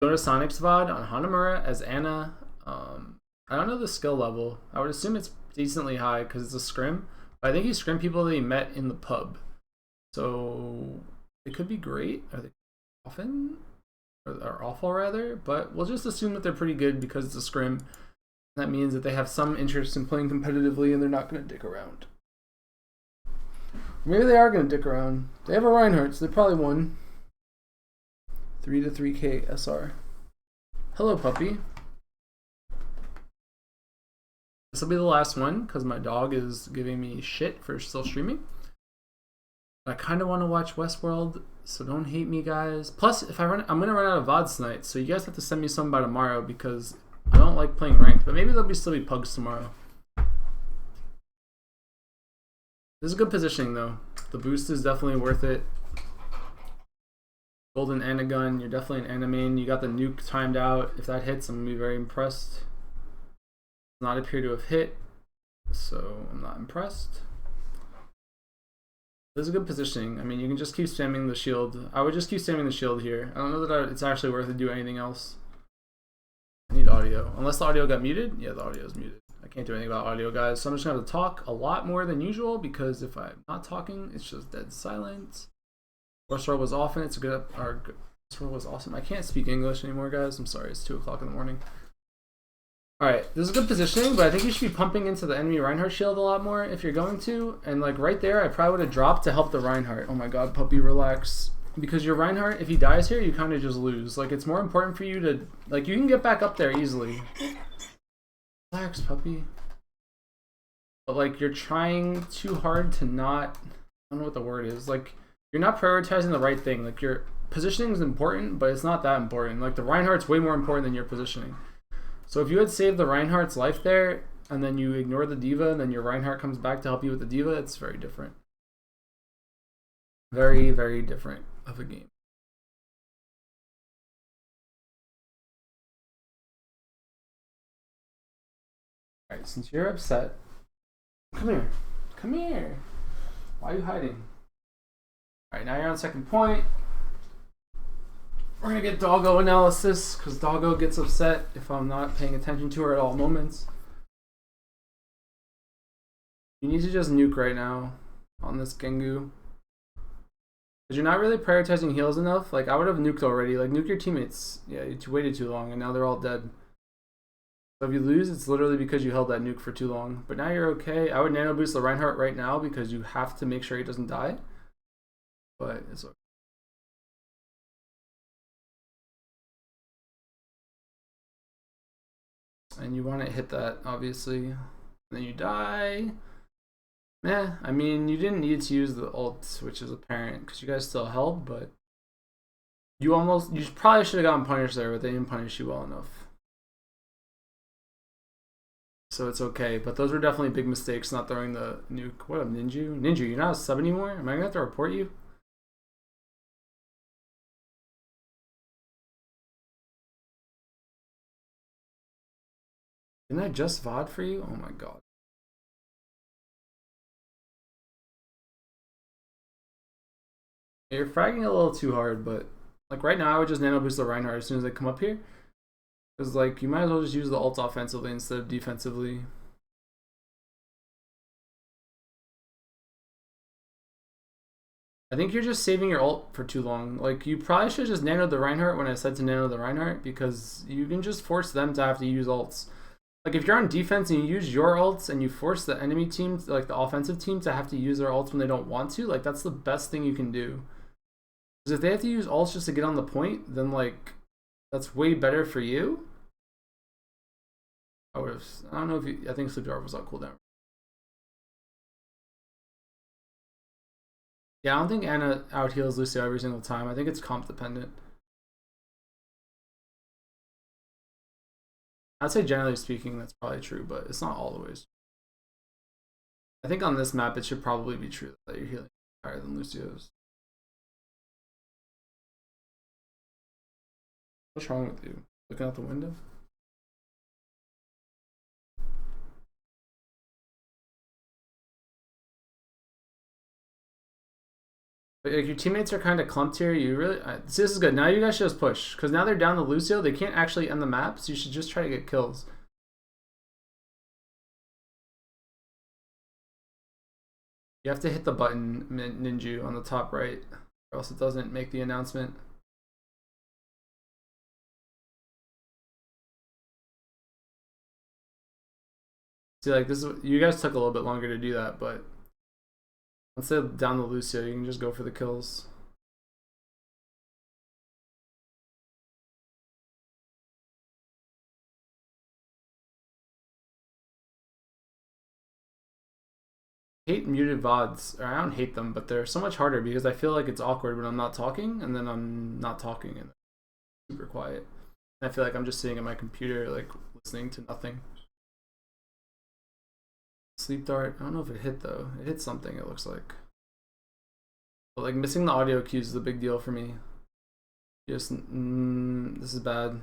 Yodasonics VOD on Hanamura as Anna. I don't know the skill level. I would assume it's decently high because it's a scrim. But I think he scrimmed people that he met in the pub. So it could be great. Are they often? Or awful rather? But we'll just assume that they're pretty good because it's a scrim. That means that they have some interest in playing competitively and they're not going to dick around. Maybe they are going to dick around. They have a Reinhardt, so they probably won. 3 to 3K SR. Hello, puppy. This will be the last one because my dog is giving me shit for still streaming. I kind of want to watch Westworld, so don't hate me, guys. Plus, if I'm gonna run out of VODs tonight, so you guys have to send me some by tomorrow because I don't like playing ranked. But maybe there'll still be pugs tomorrow. This is good positioning though. The boost is definitely worth it. Golden Ana gun, you're definitely an anime. You got the nuke timed out. If that hits, I'm gonna be very impressed. Does not appear to have hit, so I'm not impressed. This is a good positioning. I mean, you can just keep spamming the shield. I would just keep spamming the shield here. I don't know that it's actually worth to do anything else. I need audio. Unless the audio got muted? Yeah, the audio is muted. I can't do anything about audio, guys. So I'm just gonna have to talk a lot more than usual because if I'm not talking, it's just dead silent. Westworld was often. It's a good. Westworld was awesome. I can't speak English anymore, guys. I'm sorry. It's 2 o'clock in the morning. Alright, this is good positioning, but I think you should be pumping into the enemy Reinhardt shield a lot more if you're going to. And like right there, I probably would have dropped to help the Reinhardt. Oh my god, puppy, relax. Because your Reinhardt, if he dies here, you kind of just lose. Like, it's more important for you to... Like, you can get back up there easily. Relax, puppy. But like, you're trying too hard to not... I don't know what the word is. Like, you're not prioritizing the right thing. Like, your positioning is important, but it's not that important. Like, the Reinhardt's way more important than your positioning. So if you had saved the Reinhardt's life there, and then you ignore the D.Va, and then your Reinhardt comes back to help you with the D.Va, it's very different. Very, very different of a game. Alright, since you're upset, come here. Come here. Why are you hiding? Alright, now you're on second point. We're gonna get doggo analysis because doggo gets upset if I'm not paying attention to her at all moments. You need to just nuke right now on this Gengu. Because you're not really prioritizing heals enough. Like, I would have nuked already. Like, nuke your teammates. Yeah, you waited too long and now they're all dead. So if you lose, it's literally because you held that nuke for too long. But now you're okay. I would nano boost the Reinhardt right now because you have to make sure he doesn't die. But it's okay. And you want to hit that, obviously. And then you die. I mean, you didn't need to use the ult, which is apparent, because you guys still held, but... You probably should have gotten punished there, but they didn't punish you well enough. So it's okay, but those were definitely big mistakes, not throwing the nuke. What up, Ninju? Ninju, you're not a sub anymore? Am I gonna have to report you? Didn't I just VOD for you? Oh my god. You're fragging a little too hard, but like right now I would just nano boost the Reinhardt as soon as they come up here. Because like you might as well just use the ult offensively instead of defensively. I think you're just saving your ult for too long. Like, you probably should have just nanoed the Reinhardt when I said to nano the Reinhardt, because you can just force them to have to use ults. Like, if you're on defense and you use your ults and you force the enemy team, like the offensive team, to have to use their ults when they don't want to, like, that's the best thing you can do. Because if they have to use ults just to get on the point, then, like, that's way better for you. I don't know if you... I think Sleep Dart was on cooldown. Yeah, I don't think Ana out heals Lucio every single time. I think it's comp dependent. I'd say generally speaking that's probably true, but it's not always. I think on this map it should probably be true that you're healing higher than Lucio's. What's wrong with you? Looking out the window? But like, your teammates are kind of clumped here. You really see, this is good. Now you guys should just push because now they're down to Lucio. They can't actually end the map, so you should just try to get kills. You have to hit the button, Ninju, on the top right, or else it doesn't make the announcement. See, like this is, you guys took a little bit longer to do that, but once they're down to Lucio, you can just go for the kills. I hate muted VODs, or I don't hate them, but they're so much harder because I feel like it's awkward when I'm not talking, and then I'm not talking and super quiet. And I feel like I'm just sitting at my computer, like listening to nothing. Sleep dart. I don't know if it hit though. It hit something. It looks like. But like missing the audio cues is a big deal for me. Just this is bad.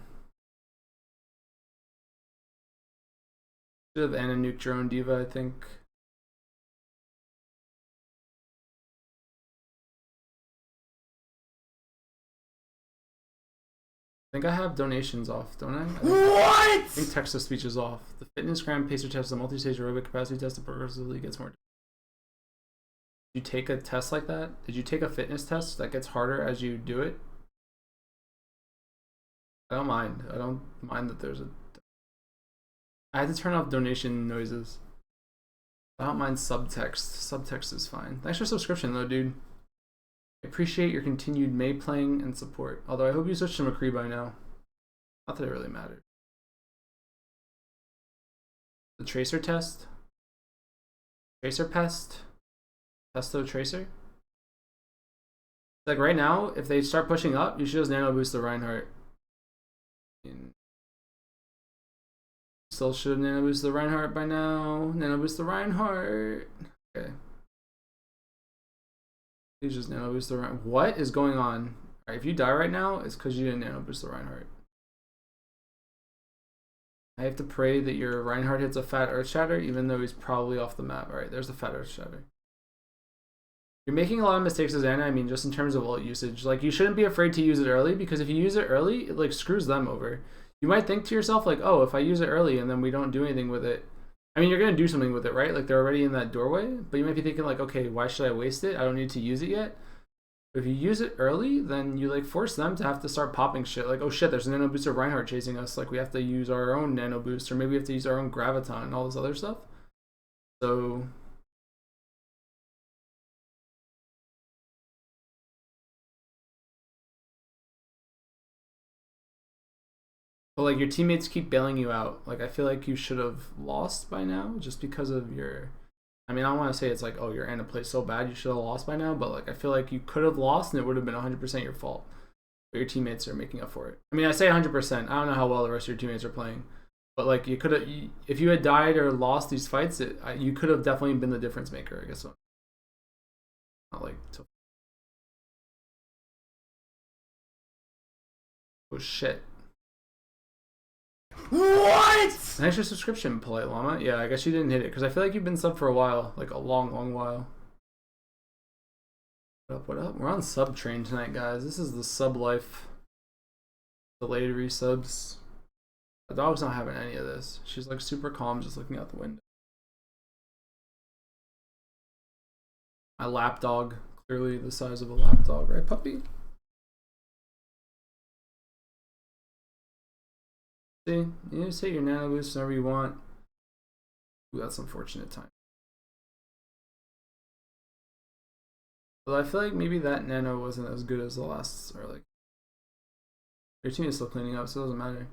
Should have Anna nuked your own diva, I think. I think I have donations off, don't I? What? I think text to speech is off. The fitness gram pacer test, the multi-stage aerobic capacity test, that progressively gets more. Did you take a test like that? Did you take a fitness test that gets harder as you do it? I don't mind. I don't mind that there's a. I had to turn off donation noises. I don't mind subtext. Subtext is fine. Thanks for subscription though, dude. I appreciate your continued May playing and support. Although I hope you switched to McCree by now. Not that it really matters. The tracer test? Tracer pest? Pesto tracer? Like right now, if they start pushing up, you should just nano boost the Reinhardt. Still should have nano boost the Reinhardt by now. Nano boost the Reinhardt. Okay. Please just nano boost the Reinhardt. What is going on? Alright, if you die right now, it's because you didn't nano boost the Reinhardt. I have to pray that your Reinhardt hits a fat Earth Shatter, even though he's probably off the map. Alright, there's the fat Earth Shatter. You're making a lot of mistakes as Anna, I mean, just in terms of ult usage. Like, you shouldn't be afraid to use it early, because if you use it early, it, like, screws them over. You might think to yourself, like, oh, if I use it early and then we don't do anything with it. I mean, you're going to do something with it, right? Like, they're already in that doorway. But you might be thinking, like, okay, why should I waste it? I don't need to use it yet. But if you use it early, then you, like, force them to have to start popping shit. Like, oh, shit, there's a nano booster Reinhardt chasing us. Like, we have to use our own nano boost, or maybe we have to use our own graviton and all this other stuff. So... But like your teammates keep bailing you out. Like I feel like you should have lost by now just because of your. I mean, I don't want to say it's like, oh, your Anna plays so bad you should have lost by now, but like I feel like you could have lost and it would have been 100% your fault. But your teammates are making up for it. I mean, I say 100%. I don't know how well the rest of your teammates are playing, but like you could have, if you had died or lost these fights, you could have definitely been the difference maker. I guess. Not like. Oh shit. What? Thanks for subscription, Polite Llama. Yeah, I guess you didn't hit it because I feel like you've been sub for a while, like a long, long while. What up? What up? We're on sub train tonight, guys. This is the sub life. Delayed resubs. The dog's not having any of this. She's like super calm, just looking out the window. My lap dog, clearly the size of a lap dog, right, puppy? See, you just hit your nano boost whenever you want. Ooh, that's unfortunate time. But I feel like maybe that nano wasn't as good as the last, or like your team is still cleaning up, so it doesn't matter.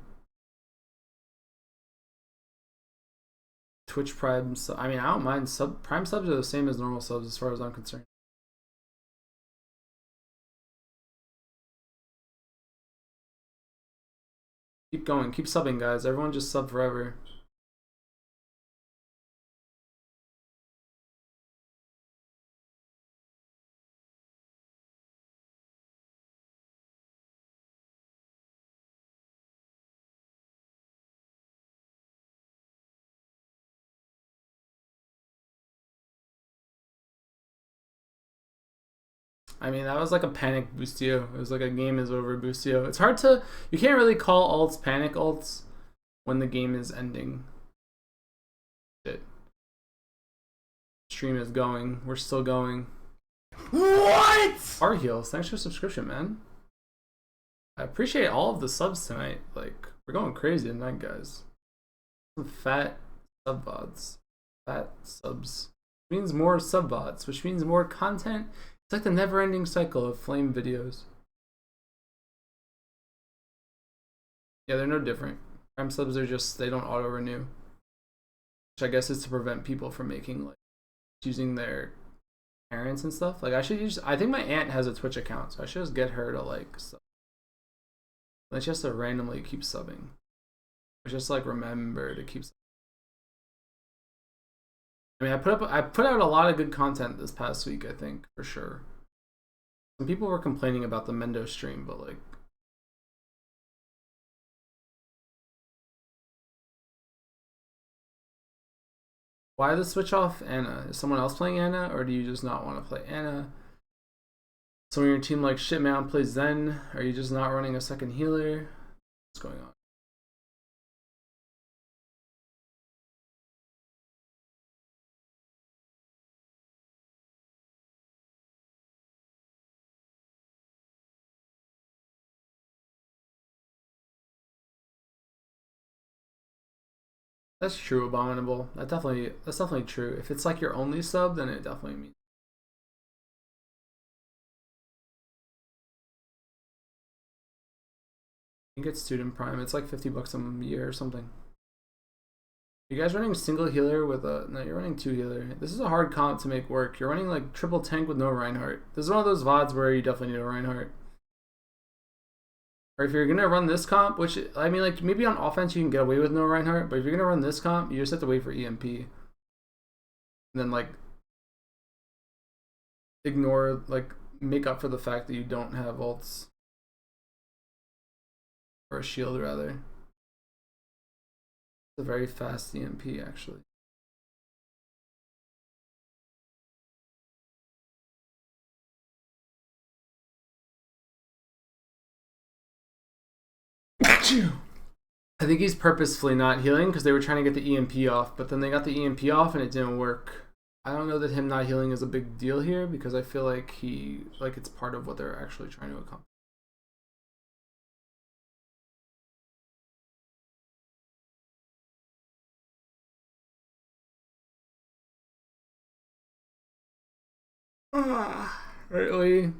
Twitch Prime, I mean, I don't mind Prime subs are the same as normal subs as far as I'm concerned. Keep going, keep subbing, guys. Everyone just sub forever. I mean, that was like a panic boostio. It was like a game is over boostio. It's hard to, you can't really call ults panic ults when the game is ending. Shit. Stream is going. We're still going. What? Our heals. Thanks for subscription, man. I appreciate all of the subs tonight. Like, we're going crazy tonight, guys. Some fat sub VODs. Fat subs. Means more sub VODs, which means more content. It's like the never-ending cycle of flame videos. Yeah, they're no different. Prime subs are just, they don't auto-renew. Which I guess is to prevent people from making, like, using their parents and stuff. Like, I think my aunt has a Twitch account, so I should just get her to, like, sub. Then she has to randomly keep subbing. Or just, like, remember to keep subbing. I mean, I put out a lot of good content this past week, I think, for sure. Some people were complaining about the Mendo stream, but, like, why the switch off Anna? Is someone else playing Anna, or do you just not want to play Anna? Someone on your team like, shit man, plays Zen. Are you just not running a second healer? What's going on? That's true, Abominable. That's definitely true. If it's like your only sub, then it definitely means. You get Student Prime. It's like $50 a year or something. You guys running single healer with a... No, you're running 2 healer. This is a hard comp to make work. You're running like triple tank with no Reinhardt. This is one of those VODs where you definitely need a Reinhardt. Or if you're going to run this comp, which, I mean, like, maybe on offense you can get away with no Reinhardt, but if you're going to run this comp, you just have to wait for EMP. And then, like, ignore, like, make up for the fact that you don't have ults. Or a shield, rather. It's a very fast EMP, actually. I think he's purposefully not healing because they were trying to get the EMP off, but then they got the EMP off and it didn't work. I don't know that him not healing is a big deal here because I feel like it's part of what they're actually trying to accomplish. Really?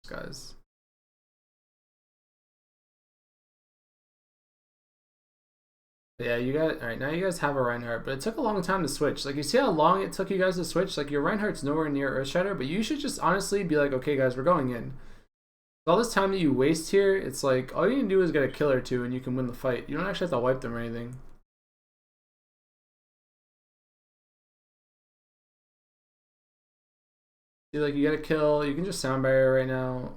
Guys. Yeah, you got all right. Now you guys have a Reinhardt, but it took a long time to switch. Like, you see how long it took you guys to switch? Like, your Reinhardt's nowhere near Earthshatter, but you should just honestly be like, okay, guys, we're going in. All this time that you waste here, it's like all you can do is get a kill or two, and you can win the fight. You don't actually have to wipe them or anything. See, like, you get a kill, you can just sound barrier right now.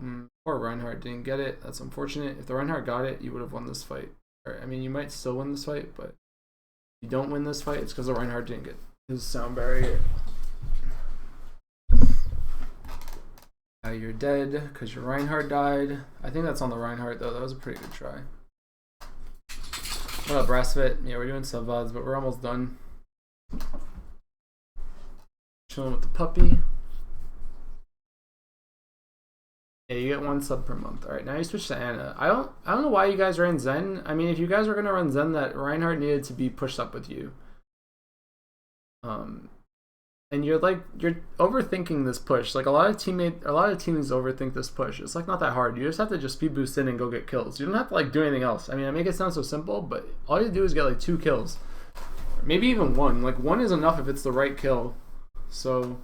Poor Reinhardt didn't get it. That's unfortunate. If the Reinhardt got it, you would have won this fight. I mean, you might still win this fight, but if you don't win this fight, it's because the Reinhardt didn't get his sound barrier. You're dead because your Reinhardt died. I think that's on the Reinhardt, though. That was a pretty good try. What up, Brasfit? Yeah, we're doing sub VODs, but we're almost done. Chilling with the puppy. Yeah, you get 1 sub per month. All right, now you switch to Anna. I don't know why you guys ran Zen. I mean, if you guys were gonna run Zen, that Reinhardt needed to be pushed up with you. And you're overthinking this push. Like, a lot of teams overthink this push. It's like not that hard. You just have to just speed boost in and go get kills. You don't have to like do anything else. I mean, I make it sound so simple, but all you do is get like 2 kills, maybe even 1. Like, 1 is enough if it's the right kill. So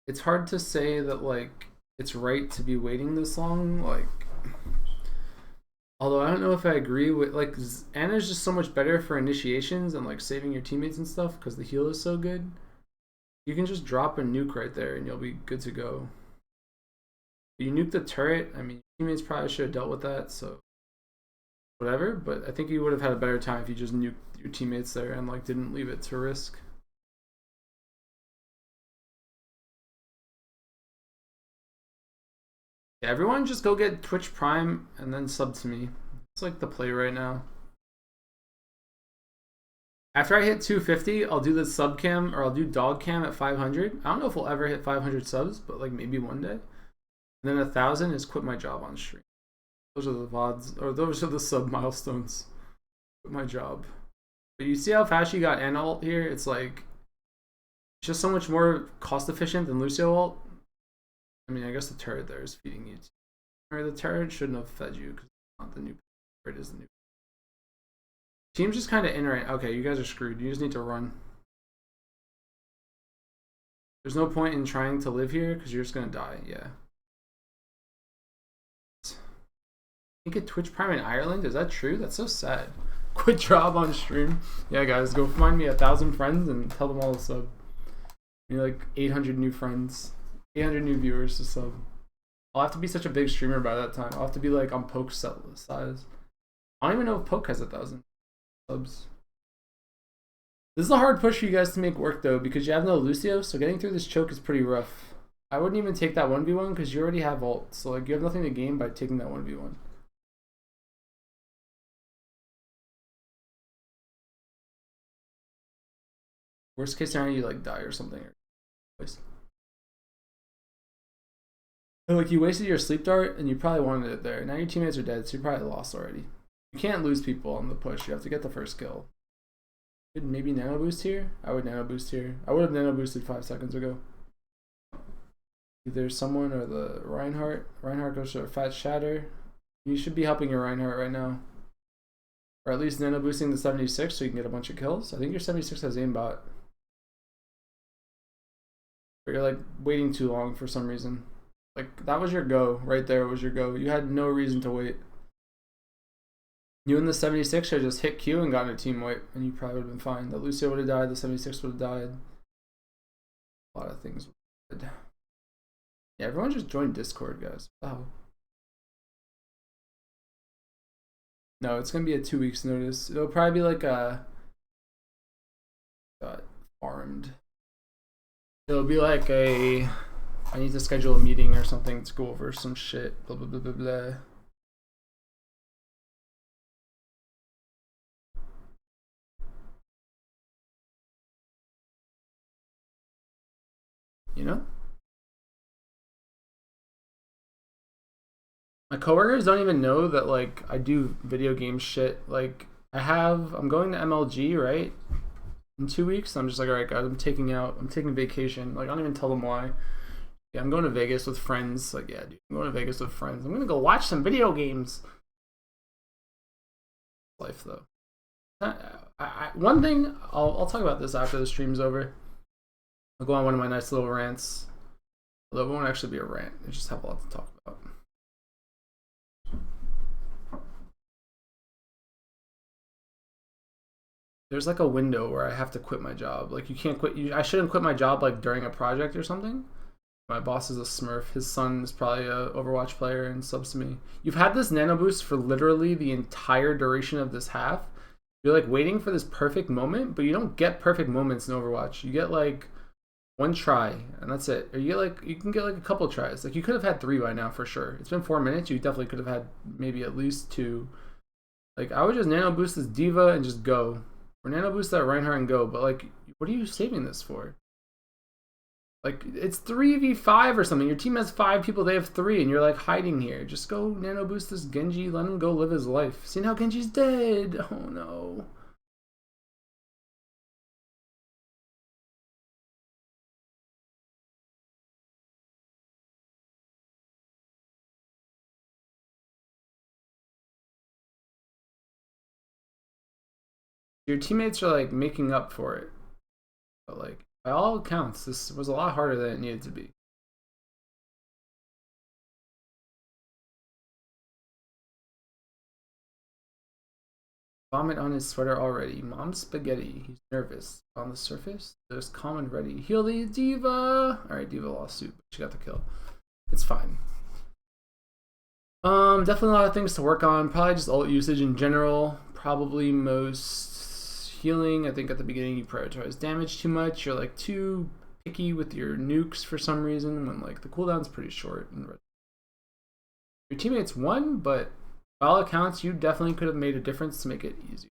it's hard to say that like it's right to be waiting this long. Like, although I don't know if I agree with, like, Anna's just so much better for initiations and like saving your teammates and stuff because the heal is so good. You can just drop a nuke right there and you'll be good to go. You nuke the turret, I mean, teammates probably should have dealt with that, so whatever, but I think you would have had a better time if you just nuked your teammates there and like didn't leave it to risk. Yeah, everyone just go get Twitch Prime and then sub to me. It's like the play right now. After I hit 250, I'll do the sub cam or I'll do dog cam at 500. I don't know if we'll ever hit 500 subs, but like maybe one day. And then 1,000 is quit my job on stream. Those are the VODs, or those are the sub milestones. Quit my job. But you see how fast you got an ult here? It's like, it's just so much more cost efficient than Lucio ult. I mean, I guess the turret there is feeding you. Or the turret shouldn't have fed you because it's not the new. It is the new. Team's just kind of in right. Okay, you guys are screwed. You just need to run. There's no point in trying to live here because you're just gonna die. Yeah. You get Twitch Prime in Ireland? Is that true? That's so sad. Quit job on stream. Yeah, guys, go find me 1,000 friends and tell them all to sub. You're like 800 new friends, 800 new viewers to sub. I'll have to be such a big streamer by that time. I'll have to be like on Poke's size. I don't even know if Poke has 1,000 subs. This is a hard push for you guys to make work though, because you have no Lucio, so getting through this choke is pretty rough. I wouldn't even take that 1v1 because you already have ult, so like you have nothing to gain by taking that 1v1. Worst case scenario, you like die or something. Like you wasted your sleep dart and you probably wanted it there. Now your teammates are dead, so you probably lost already. You can't lose people on the push. You have to get the first kill. Could maybe nano boost here? I would nano boost here. I would have nano boosted 5 seconds ago. Either someone or the Reinhardt. Reinhardt goes to a fat shatter. You should be helping your Reinhardt right now. Or at least nano boosting the 76 so you can get a bunch of kills. I think your 76 has aimbot. But you're like waiting too long for some reason. Like that was your go. Right there was your go. You had no reason to wait. You and the 76 should have just hit Q and gotten a team wipe, and you probably would have been fine. The Lucio would have died, the 76 would have died. A lot of things would have died. Yeah, everyone just joined Discord, guys. Wow. No, it's gonna be a 2 weeks notice. It'll probably be like a farmed. It'll be like a I need to schedule a meeting or something to go over some shit. Blah blah blah blah blah. You know? My coworkers don't even know that like I do video game shit. Like I'm going to MLG, right? In 2 weeks. I'm just like, alright guys, I'm taking vacation. Like I don't even tell them why. Yeah, I'm going to Vegas with friends. Like, yeah, dude, I'm going to Vegas with friends. I'm gonna go watch some video games. Life though. One thing I'll talk about this after the stream's over. I'll go on one of my nice little rants. Although it won't actually be a rant. I just have a lot to talk about. There's like a window where I have to quit my job. Like you can't quit. I shouldn't quit my job like during a project or something. My boss is a smurf. His son is probably a Overwatch player and subs to me. You've had this nano boost for literally the entire duration of this half. You're like waiting for this perfect moment, but you don't get perfect moments in Overwatch. You get like one try and that's it. Or you can get like a couple tries. Like you could have had 3 by now for sure. It's been 4 minutes. You definitely could have had maybe at least 2. Like I would just nano boost this diva and just go. Or nano boost that Reinhardt and go. But like, what are you saving this for? Like it's 3v5 or something. Your team has 5 people, they have 3, and you're like hiding here. Just go nano boost this Genji, let him go live his life. See now Genji's dead. Oh no. Your teammates are like making up for it. But like by all accounts, this was a lot harder than it needed to be. Vomit on his sweater already. Mom's spaghetti. He's nervous. On the surface, there's calm and ready. Heal the diva. Alright, diva lost suit. She got the kill. It's fine. Definitely a lot of things to work on. Probably just ult usage in general. Probably most healing. I think at the beginning you prioritize damage too much. You're like too picky with your nukes for some reason when like the cooldown's pretty short. Your teammates won, but by all accounts, you definitely could have made a difference to make it easier.